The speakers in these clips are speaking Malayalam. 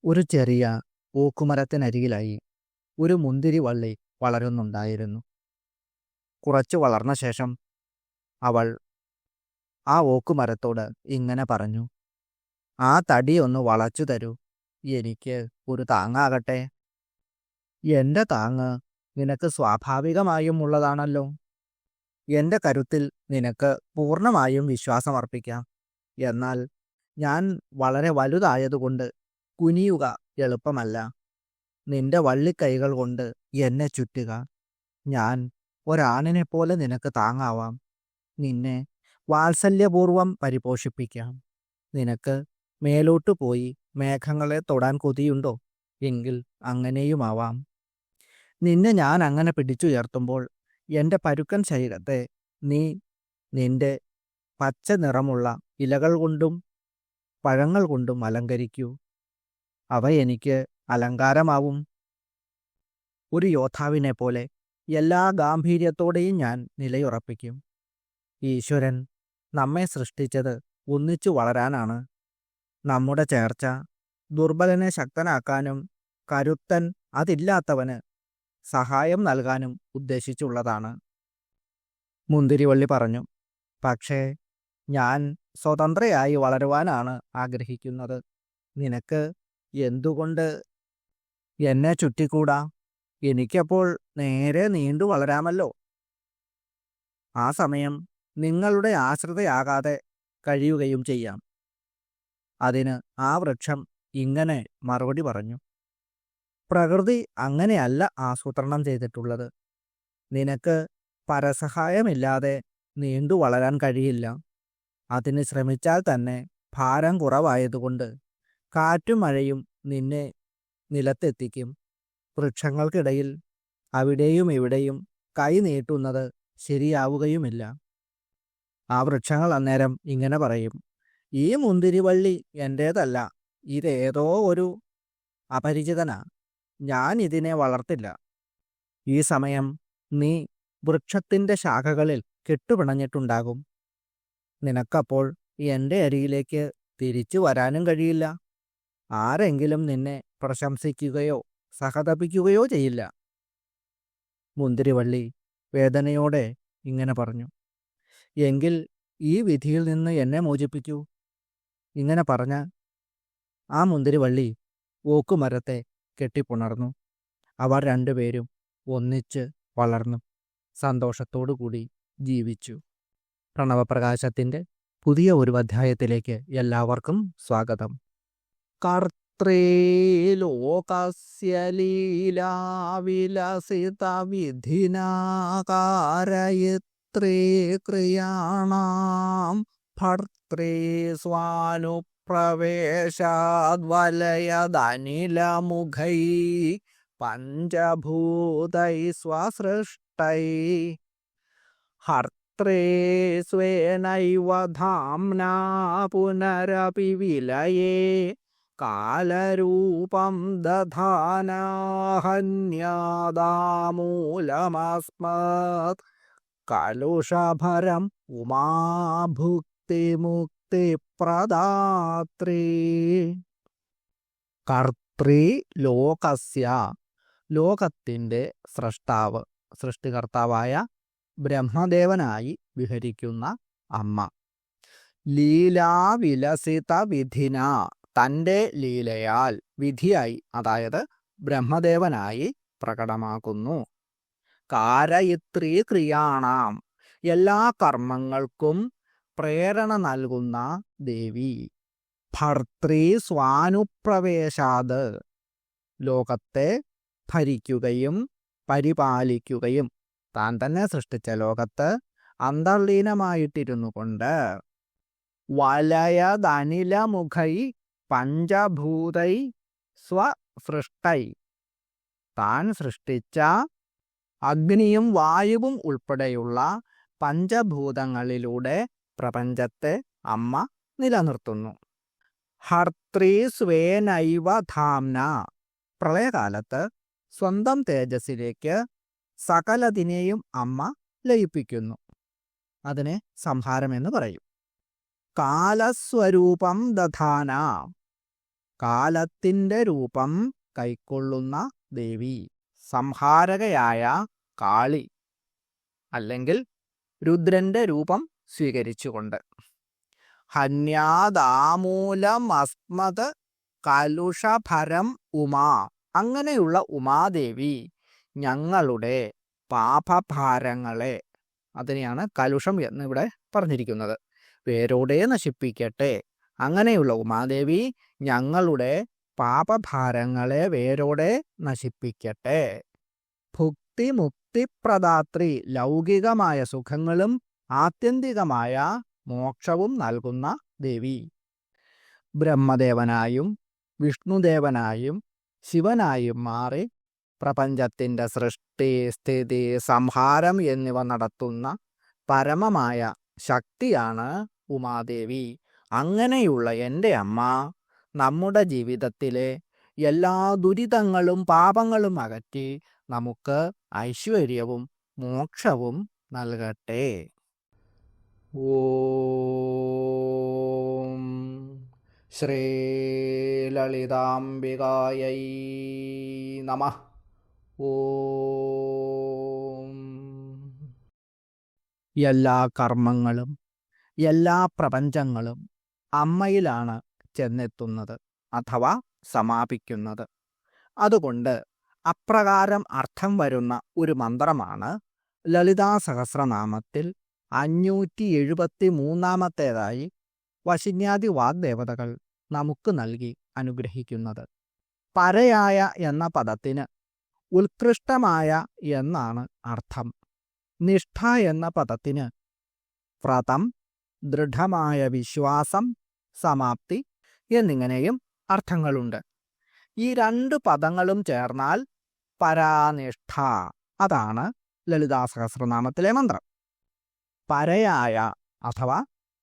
ഒരു ചെറിയ ഓക്കുമരത്തിനരികിലായി ഒരു മുന്തിരി വള്ളി വളരുന്നുണ്ടായിരുന്നു. കുറച്ചു വളർന്ന ശേഷം അവൾ ആ ഓക്കുമരത്തോട് ഇങ്ങനെ പറഞ്ഞു: "ആ തടി ഒന്ന് വളച്ചു തരൂ, എനിക്ക് ഒരു താങ്ങാകട്ടെ." "എന്റെ താങ്ങ് നിനക്ക് സ്വാഭാവികമായും ഉള്ളതാണല്ലോ. എന്റെ കരുത്തിൽ നിനക്ക് പൂർണ്ണമായും വിശ്വാസമർപ്പിക്കാം. എന്നാൽ ഞാൻ വളരെ വലുതായതുകൊണ്ട് കുനിയുക എളുപ്പമല്ല. നിന്റെ വള്ളിക്കൈകൾ കൊണ്ട് എന്നെ ചുറ്റുക. ഞാൻ ഒരാണിനെപ്പോലെ നിനക്ക് താങ്ങാവാം. നിന്നെ വാത്സല്യപൂർവ്വം പരിപോഷിപ്പിക്കാം. നിനക്ക് മേലോട്ടു പോയി മേഘങ്ങളെ തൊടാൻ കൊതിയുണ്ടോ? എങ്കിൽ അങ്ങനെയുമാവാം. നിന്നെ ഞാൻ അങ്ങനെ പിടിച്ചുയർത്തുമ്പോൾ എൻ്റെ പരുക്കൻ ശരീരത്തെ നീ നിന്റെ പച്ച നിറമുള്ള ഇലകൾ കൊണ്ടും പഴങ്ങൾ കൊണ്ടും അലങ്കരിക്കൂ. അവ എനിക്ക് അലങ്കാരമാവും. ഒരു യോദ്ധാവിനെ പോലെ എല്ലാ ഗാംഭീര്യത്തോടെയും ഞാൻ നിലയുറപ്പിക്കും. ഈശ്വരൻ നമ്മെ സൃഷ്ടിച്ചത് ഒന്നിച്ചു വളരാനാണ്. നമ്മുടെ ചേർച്ച ദുർബലനെ ശക്തനാക്കാനും കരുത്തൻ അതില്ലാത്തവന് സഹായം നൽകാനും ഉദ്ദേശിച്ചുള്ളതാണ്." മുന്തിരിവള്ളി പറഞ്ഞു: "പക്ഷേ ഞാൻ സ്വതന്ത്രയായി വളരുവാനാണ് ആഗ്രഹിക്കുന്നത്. നിനക്ക് എന്തുകൊണ്ട് എന്നെ ചുറ്റിക്കൂടാ? എനിക്കപ്പോൾ നേരെ നീണ്ടു വളരാമല്ലോ. ആ സമയം നിങ്ങളുടെ ആശ്രിതയാകാതെ കഴിയുകയും ചെയ്യാം." അതിന് ആ വൃക്ഷം ഇങ്ങനെ മറുപടി പറഞ്ഞു: "പ്രകൃതി അങ്ങനെയല്ല ആസൂത്രണം ചെയ്തിട്ടുള്ളത്. നിനക്ക് പരസഹായമില്ലാതെ നീണ്ടു വളരാൻ കഴിയില്ല. അതിന് ശ്രമിച്ചാൽ തന്നെ ഭാരം കുറവായതുകൊണ്ട് കാറ്റും മഴയും നിന്നെ നിലത്തെത്തിക്കും. വൃക്ഷങ്ങൾക്കിടയിൽ അവിടെയും ഇവിടെയും കൈ നീട്ടുന്നത് ശരിയാവുകയുമില്ല." ആ വൃക്ഷങ്ങൾ അന്നേരം ഇങ്ങനെ പറയും: "ഈ മുന്തിരിവള്ളി എൻ്റേതല്ല. ഇതേതോ ഒരു അപരിചിതനാ. ഞാൻ ഇതിനെ വളർത്തില്ല." ഈ സമയം നീ വൃക്ഷത്തിൻ്റെ ശാഖകളിൽ കെട്ടുപിണഞ്ഞിട്ടുണ്ടാകും. നിനക്കപ്പോൾ എൻ്റെ അരികിലേക്ക് തിരിച്ചു വരാനും കഴിയില്ല. ആരെങ്കിലും നിന്നെ പ്രശംസിക്കുകയോ സഹതപിക്കുകയോ ചെയ്യില്ല." മുന്തിരിവള്ളി വേദനയോടെ ഇങ്ങനെ പറഞ്ഞു: "എങ്കിൽ ഈ വിധിയിൽ നിന്ന് എന്നെ മോചിപ്പിക്കൂ." ഇങ്ങനെ പറഞ്ഞ ആ മുന്തിരിവള്ളി ഓക്കുമരത്തെ കെട്ടിപ്പുണർന്നു. അവർ രണ്ടുപേരും ഒന്നിച്ച് വളർന്നു സന്തോഷത്തോടു കൂടി ജീവിച്ചു. പ്രണവപ്രകാശത്തിൻ്റെ പുതിയ ഒരു അധ്യായത്തിലേക്ക് എല്ലാവർക്കും സ്വാഗതം. കർത്രേ ലോകസ്യ ലീലാവിലസിതവിധിനാ കാരയിത്രേ ക്രിയാണാം ഭർത്രേ സ്വാനുപ്രവേശാദ്വലയദനിലമുഖൈ പഞ്ചഭൂതൈ സ്വസൃഷ്ടൈ ഹർത്രേ സ്വേനൈവ ധാംനാ പുനരപി വിലയേ കാലരൂപം ദധാനാഹന്യാദാമൂലമസ്മത് കലുഷഭരം ഉമാഭുക്തിമുക്തിപ്രദാത്രീ. കർത്തൃ ലോകസ്യ, ലോകത്തിൻ്റെ സ്രഷ്ടാവ്, സൃഷ്ടികർത്താവായ ബ്രഹ്മദേവനായി വിഹരിക്കുന്ന അമ്മ. ലീലാവിലസിത വിധിന, തൻ്റെ ലീലയാൽ വിധിയായി, അതായത് ബ്രഹ്മദേവനായി പ്രകടമാക്കുന്നു. കാരയിത്രീ ക്രിയാണാം, എല്ലാ കർമ്മങ്ങൾക്കും പ്രേരണ നൽകുന്ന ദേവി. ഭർത്തൃ സ്വാനുപ്രവേശാത്, ലോകത്തെ ഭരിക്കുകയും പരിപാലിക്കുകയും താൻ തന്നെ സൃഷ്ടിച്ച ലോകത്ത് അന്തർലീനമായിട്ടിരുന്നു കൊണ്ട് വലയദനിലമുഖൈ പഞ്ചഭൂതൈ സ്വസൃഷ്ടൈ, താൻ സൃഷ്ടിച്ച അഗ്നിയും വായുവും ഉൾപ്പെടെയുള്ള പഞ്ചഭൂതങ്ങളിലൂടെ പ്രപഞ്ചത്തെ അമ്മ നിലനിർത്തുന്നു. ഹർത്രേ സ്വേനൈവ ധാംന, പ്രളയകാലത്ത് സ്വന്തം തേജസ്സിലേക്ക് സകലതിനെയും അമ്മ ലയിപ്പിക്കുന്നു. അതിനെ സംഹാരമെന്ന് പറയും. കാലസ്വരൂപം ദധാന, കാലത്തിൻ്റെ രൂപം കൈക്കൊള്ളുന്ന ദേവി, സംഹാരകയായ കാളി അല്ലെങ്കിൽ രുദ്രന്റെ രൂപം സ്വീകരിച്ചുകൊണ്ട്. ഹന്യാദാമൂലമസ്മത് കലുഷഭരം ഉമാ, അങ്ങനെയുള്ള ഉമാദേവി ഞങ്ങളുടെ പാപഭാരങ്ങളെ, അതിനെയാണ് കലുഷം എന്നിവിടെ പറഞ്ഞിരിക്കുന്നത്, വേരോടെ നശിപ്പിക്കട്ടെ. അങ്ങനെയുള്ള ഉമാദേവി ഞങ്ങളുടെ പാപഭാരങ്ങളെ വേരോടെ നശിപ്പിക്കട്ടെ. ഭുക്തി മുക്തിപ്രദാത്രി, ലൗകികമായ സുഖങ്ങളും ആത്യന്തികമായ മോക്ഷവും നൽകുന്ന ദേവി. ബ്രഹ്മദേവനായും വിഷ്ണുദേവനായും ശിവനായും മാറി പ്രപഞ്ചത്തിൻ്റെ സൃഷ്ടി, സ്ഥിതി, സംഹാരം എന്നിവ നടത്തുന്ന പരമമായ ശക്തിയാണ് ഉമാദേവി. അങ്ങനെയുള്ള എൻ്റെ അമ്മ നമ്മുടെ ജീവിതത്തിലെ എല്ലാ ദുരിതങ്ങളും പാപങ്ങളും അകറ്റി നമുക്ക് ഐശ്വര്യവും മോക്ഷവും നൽകട്ടെ. ഓം ശ്രീ ലളിതാംബികായൈ നമഃ. ഓം. എല്ലാ കർമ്മങ്ങളും എല്ലാ പ്രപഞ്ചങ്ങളും അമ്മയിലാണ് ചെന്നെത്തുന്നത് അഥവാ സമാപിക്കുന്നത്. അതുകൊണ്ട് അപ്രകാരം അർത്ഥം വരുന്ന ഒരു മന്ത്രമാണ് ലളിതാ സഹസ്രനാമത്തിൽ 573 വശിന്യാദി വാഗ്ദേവതകൾ നമുക്ക് നൽകി അനുഗ്രഹിക്കുന്നത്. പരയായ എന്ന പദത്തിന് ഉത്കൃഷ്ടമായ എന്നാണ് അർത്ഥം. നിഷ്ഠ എന്ന പദത്തിന് വ്രതം, ദൃഢമായ വിശ്വാസം, സമാപ്തി എന്നിങ്ങനെയും അർത്ഥങ്ങളുണ്ട്. ഈ 2 പദങ്ങളും ചേർന്നാൽ പരാനിഷ്ഠ, അതാണ് ലളിതാ സഹസ്രനാമത്തിലെ മന്ത്രം. പരയായ അഥവാ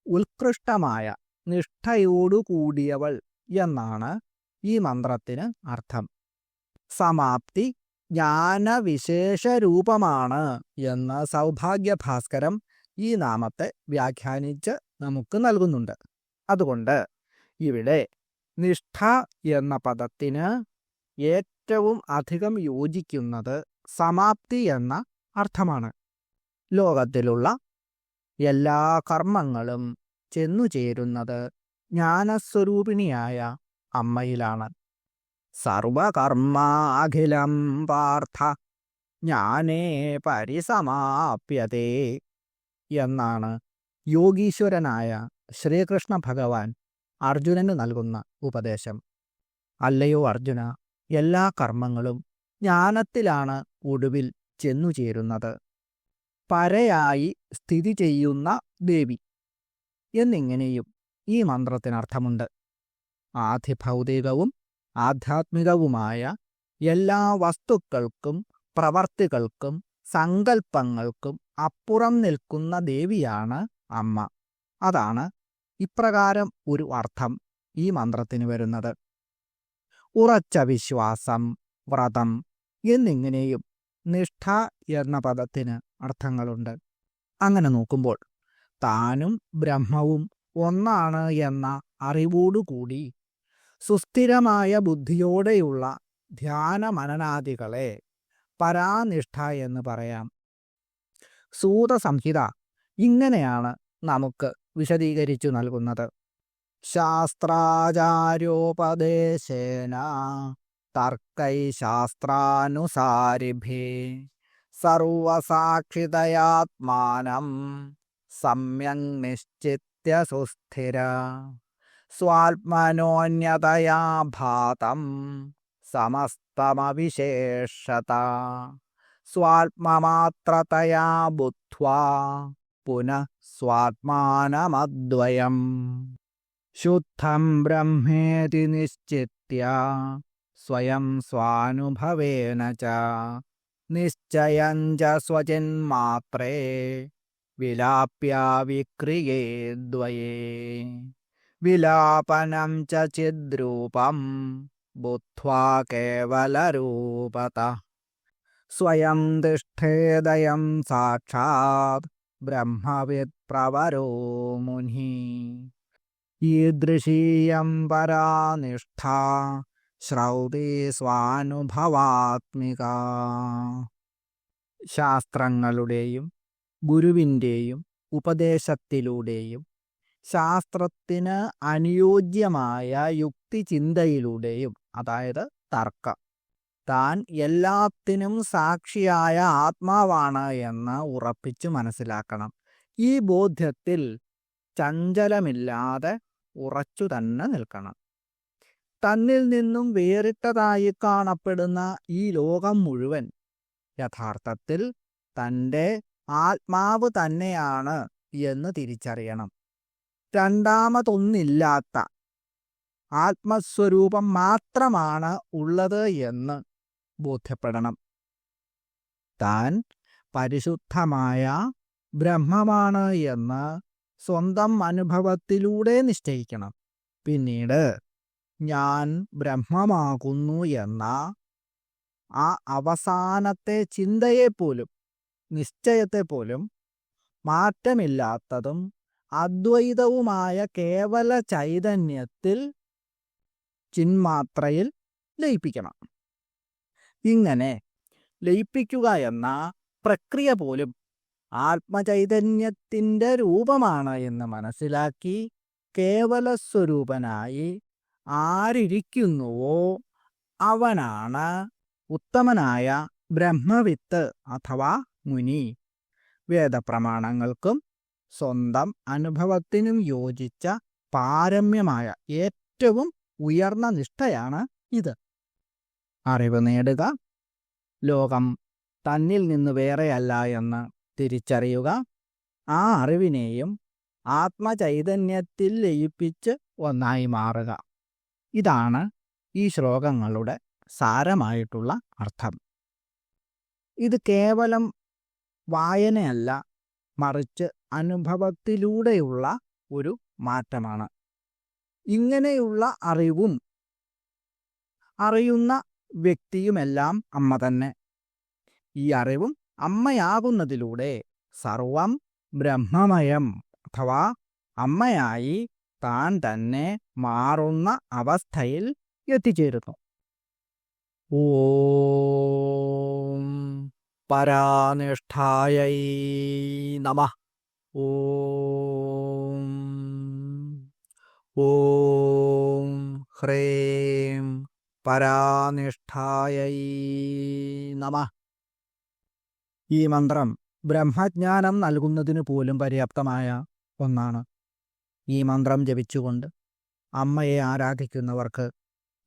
ഉത്കൃഷ്ടമായ, നിഷ്ഠയോടുകൂടിയവൾ എന്നാണ് ഈ മന്ത്രത്തിന് അർത്ഥം. സമാപ്തി ജ്ഞാനവിശേഷരൂപമാണ് എന്ന് സൗഭാഗ്യഭാസ്കരം ഈ നാമത്തെ വ്യാഖ്യാനിച്ച് നമുക്ക് നൽകുന്നുണ്ട്. അതുകൊണ്ട് ഇവിടെ നിഷ്ഠ എന്ന പദത്തിന് ഏറ്റവും അധികം യോജിക്കുന്നത് സമാപ്തി എന്ന അർത്ഥമാണ്. ലോകത്തിലുള്ള എല്ലാ കർമ്മങ്ങളും ചെന്നുചേരുന്നത് ജ്ഞാനസ്വരൂപിണിയായ അമ്മയിലാണ്. സർവകർമാഖിലം പാർത്ഥ ജ്ഞാനേ പരിസമാപ്യതേ എന്നാണ് യോഗീശ്വരനായ ശ്രീകൃഷ്ണ ഭഗവാൻ അർജുനന് നൽകുന്ന ഉപദേശം. അല്ലയോ അർജുന, എല്ലാ കർമ്മങ്ങളും ജ്ഞാനത്തിലാണ് ഒടുവിൽ ചെന്നുചേരുന്നത്. പരയായി സ്ഥിതി ചെയ്യുന്ന ദേവി എന്നിങ്ങനെയും ഈ മന്ത്രത്തിനർത്ഥമുണ്ട്. ആധിഭൗതികവും ആധ്യാത്മികവുമായ എല്ലാ വസ്തുക്കൾക്കും പ്രവർത്തികൾക്കും സങ്കല്പങ്ങൾക്കും അപ്പുറം നിൽക്കുന്ന ദേവിയാണ് അമ്മ. അതാണ് ഇപ്രകാരം ഒരു അർത്ഥം ഈ മന്ത്രത്തിന് വരുന്നത്. ഉറച്ച വിശ്വാസം, വ്രതം എന്നിങ്ങനെയും നിഷ്ഠ എന്ന പദത്തിന് അർത്ഥങ്ങളുണ്ട്. അങ്ങനെ നോക്കുമ്പോൾ താനും ബ്രഹ്മവും ഒന്നാണ് എന്ന അറിവോടുകൂടി സുസ്ഥിരമായ ബുദ്ധിയോടെയുള്ള ധ്യാനമനനാദികളെ പരാനിഷ്ഠ എന്ന് പറയാം. സൂതസംഹിത ഇങ്ങനെയാണ് നമുക്ക് വിശദീകരിച്ചു നൽകുന്നത്. ശാസ്ത്രാചാര്യോപദേശേന തർക്കൈ ശാസ്ത്രാനുസാരിഭി സർവസാക്ഷിതയാത്മാനം സമ്യക് നിശ്ചിത്യ സുസ്ഥിര സ്വാത്മനോന്യതയാ ഭാതം സമസ്തമവിശേഷത സ്വാത്മമാത്രതയാ ബുദ്ധ്വാ പുനഃ സ്വാത്മാനമദ്വയം ശുദ്ധം ബ്രഹ്മേതി നിശ്ചിത്യ സ്വയം സ്വാനുഭവേന ച നിശ്ചയം ച സ്വചിന്മാത്രേ വിലാപ്യ വിക്രിയേ ദ്വയേ വിലാപനം ച ചിദ്രൂപം ബുദ്ധ്വാ കേവലരൂപത സ്വയം തിഷ്ഠേദയം സാക്ഷാത് ബ്രഹ്മവിത് പ്രവരോ മുനി. ഈദൃശീയം പരാനിഷ്ഠ ശ്രൗതി സ്വാനുഭവാത്മിക. ശാസ്ത്രങ്ങളുടെയും ഗുരുവിൻ്റെയും ഉപദേശത്തിലൂടെയും ശാസ്ത്രത്തിന് അനുയോജ്യമായ യുക്തിചിന്തയിലൂടെയും, അതായത് തർക്കം, താൻ എല്ലാത്തിനും സാക്ഷിയായ ആത്മാവാണ് എന്ന് ഉറപ്പിച്ചു മനസ്സിലാക്കണം. ഈ ബോധ്യത്തിൽ ചഞ്ചലമില്ലാതെ ഉറച്ചു തന്നെ നിൽക്കണം. തന്നിൽ നിന്നും വേറിട്ടതായി കാണപ്പെടുന്ന ഈ ലോകം മുഴുവൻ യഥാർത്ഥത്തിൽ തൻ്റെ ആത്മാവ് തന്നെയാണ് എന്ന് തിരിച്ചറിയണം. രണ്ടാമതൊന്നില്ലാത്ത ആത്മസ്വരൂപം മാത്രമാണ് ഉള്ളത് എന്ന് ബോധ്യപ്പെടണം. താൻ പരിശുദ്ധമായ ബ്രഹ്മമാണ് എന്ന് സ്വന്തം അനുഭവത്തിലൂടെ നിശ്ചയിക്കണം. പിന്നീട് ഞാൻ ബ്രഹ്മമാകുന്നു എന്ന ആ അവസാനത്തെ ചിന്തയെപ്പോലും നിശ്ചയത്തെപ്പോലും മാറ്റമില്ലാത്തതും അദ്വൈതവുമായ കേവല ചൈതന്യത്തിൽ ചിന്മാത്രയിൽ ലയിപ്പിക്കണം. ഇങ്ങനെ ലയിപ്പിക്കുക എന്ന പ്രക്രിയ പോലും ആത്മചൈതന്യത്തിൻ്റെ രൂപമാണ് എന്ന് മനസ്സിലാക്കി കേവല സ്വരൂപനായി ആരിയ്ക്കുന്നുവോ അവനാണ് ഉത്തമനായ ബ്രഹ്മവിത്ത് അഥവാ മുനി. വേദപ്രമാണങ്ങൾക്കും സ്വന്തം അനുഭവത്തിനും യോജിച്ച പാരമ്യമായ ഏറ്റവും ഉയർന്ന നിഷ്ഠയാണ് ഇത്. അറിവ് നേടുക, ലോകം തന്നിൽ നിന്ന് വേറെയല്ല എന്ന് തിരിച്ചറിയുക, ആ അറിവിനെയും ആത്മചൈതന്യത്തിൽ ലയിപ്പിച്ച് ഒന്നായി മാറുക. ഇതാണ് ഈ ശ്ലോകങ്ങളുടെ സാരമായിട്ടുള്ള അർത്ഥം. ഇത് കേവലം വായനയല്ല, മറിച്ച് അനുഭവത്തിലൂടെയുള്ള ഒരു മാറ്റമാണ്. ഇങ്ങനെയുള്ള അറിവും അറിയുന്ന വ്യക്തിയുമെല്ലാം അമ്മ തന്നെ. ഈ അറിവും അമ്മയാകുന്നതിലൂടെ സർവം ബ്രഹ്മമയം അഥവാ അമ്മയായി താൻ തന്നെ മാറുന്ന അവസ്ഥയിൽ എത്തിച്ചേരുന്നു. ഓം പരാനിഷ്ഠായൈ നമഃ. ഓം ഓം ഹ്രീം പരാനിഷ്ഠായൈ നമഃ. ഈ മന്ത്രം ബ്രഹ്മജ്ഞാനം നൽകുന്നതിന് പോലും പര്യാപ്തമായ ഒന്നാണ്. ഈ മന്ത്രം ജപിച്ചുകൊണ്ട് അമ്മയെ ആരാധിക്കുന്നവർക്ക്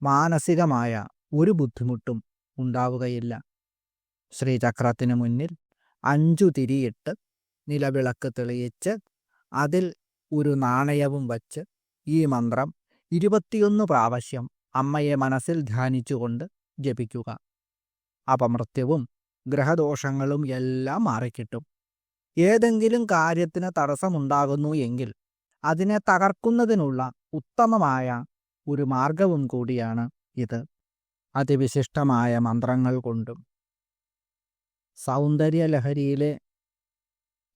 മാനസികമായ ഒരു ബുദ്ധിമുട്ടും ഉണ്ടാവുകയില്ല. ശ്രീചക്രത്തിന് മുന്നിൽ 5 തിരിയിട്ട് നിലവിളക്ക് തെളിയിച്ച് അതിൽ ഒരു നാണയവും വച്ച് ഈ മന്ത്രം 21 പ്രാവശ്യം അമ്മയെ മനസ്സിൽ ധ്യാനിച്ചുകൊണ്ട് ജപിക്കുക. അപമൃത്യുവും ഗ്രഹദോഷങ്ങളും എല്ലാം മാറിക്കിട്ടും. ഏതെങ്കിലും കാര്യത്തിന് തടസ്സമുണ്ടാകുന്നു എങ്കിൽ അതിനെ തകർക്കുന്നതിനുള്ള ഉത്തമമായ ഒരു മാർഗവും കൂടിയാണ് ഇത്. അതിവിശിഷ്ടമായ മന്ത്രങ്ങൾ കൊണ്ടും സൗന്ദര്യലഹരിയിലെ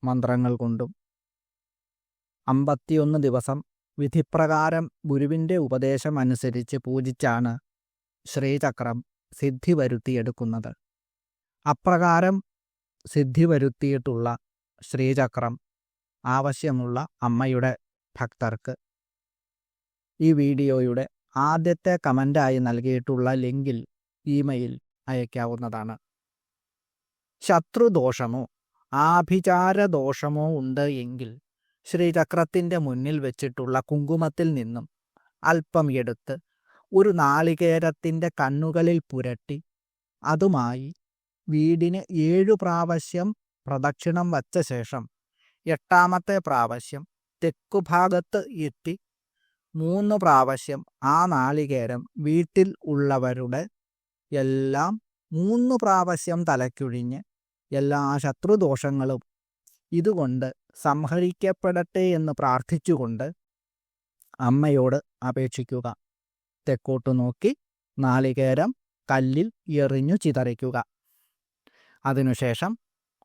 മന്ത്രങ്ങൾ കൊണ്ടും 51 ദിവസം വിധിപ്രകാരം ഗുരുവിൻ്റെ ഉപദേശം അനുസരിച്ച് പൂജിച്ചാണ് ശ്രീചക്രം സിദ്ധി വരുത്തിയെടുക്കുന്നത്. അപ്രകാരം സിദ്ധി വരുത്തിയിട്ടുള്ള ശ്രീചക്രം ആവശ്യമുള്ള അമ്മയുടെ ഭക്തർക്ക് ഈ വീഡിയോയുടെ ആദ്യത്തെ കമൻ്റായി നൽകിയിട്ടുള്ള ലിങ്കിൽ ഇമെയിൽ അയക്കാവുന്നതാണ്. ശത്രുദോഷമോ ആഭിചാരദോഷമോ ഉണ്ട് എങ്കിൽ ശ്രീചക്രത്തിൻ്റെ മുന്നിൽ വെച്ചിട്ടുള്ള കുങ്കുമത്തിൽ നിന്നും അല്പം എടുത്ത് ഒരു നാളികേരത്തിൻ്റെ കണ്ണുകളിൽ പുരട്ടി അതുമായി വീടിന് 7 പ്രാവശ്യം പ്രദക്ഷിണം വച്ച ശേഷം 8ാമത്തെ പ്രാവശ്യം തെക്കുഭാഗത്ത് എത്തി 3 പ്രാവശ്യം ആ നാളികേരം വീട്ടിൽ ഉള്ളവരുടെ എല്ലാം 3 പ്രാവശ്യം തലയ്ക്കൊഴിഞ്ഞ് എല്ലാ ശത്രുദോഷങ്ങളും ഇതുകൊണ്ട് സംഹരിക്കപ്പെടട്ടെ എന്ന് പ്രാർത്ഥിച്ചുകൊണ്ട് അമ്മയോട് അപേക്ഷിക്കുക. തെക്കോട്ട് നോക്കി നാളികേരം കല്ലിൽ എറിഞ്ഞു ചിതറിക്കുക. അതിനുശേഷം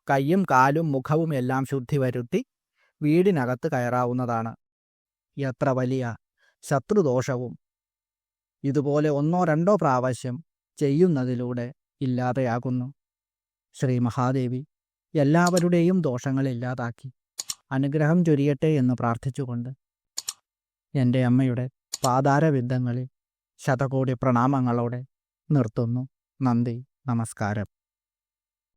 കയ്യും കാലും മുഖവും എല്ലാം ശുദ്ധി വരുത്തി വീടിനകത്ത് കയറാവുന്നതാണ്. എത്ര വലിയ ശത്രുദോഷവും ഇതുപോലെ 1-2 പ്രാവശ്യം ചെയ്യുന്നതിലൂടെ ഇല്ലാതെയാകുന്നു. ശ്രീ മഹാദേവി എല്ലാവരുടെയും ദോഷങ്ങൾ ഇല്ലാതാക്കി അനുഗ്രഹം ചൊരിയട്ടെ എന്ന് പ്രാർത്ഥിച്ചുകൊണ്ട് എൻ്റെ അമ്മയുടെ പാതാരവിന്ദങ്ങളിൽ ശതകോടി പ്രണാമങ്ങളോടെ നിർത്തുന്നു. നന്ദി, നമസ്കാരം.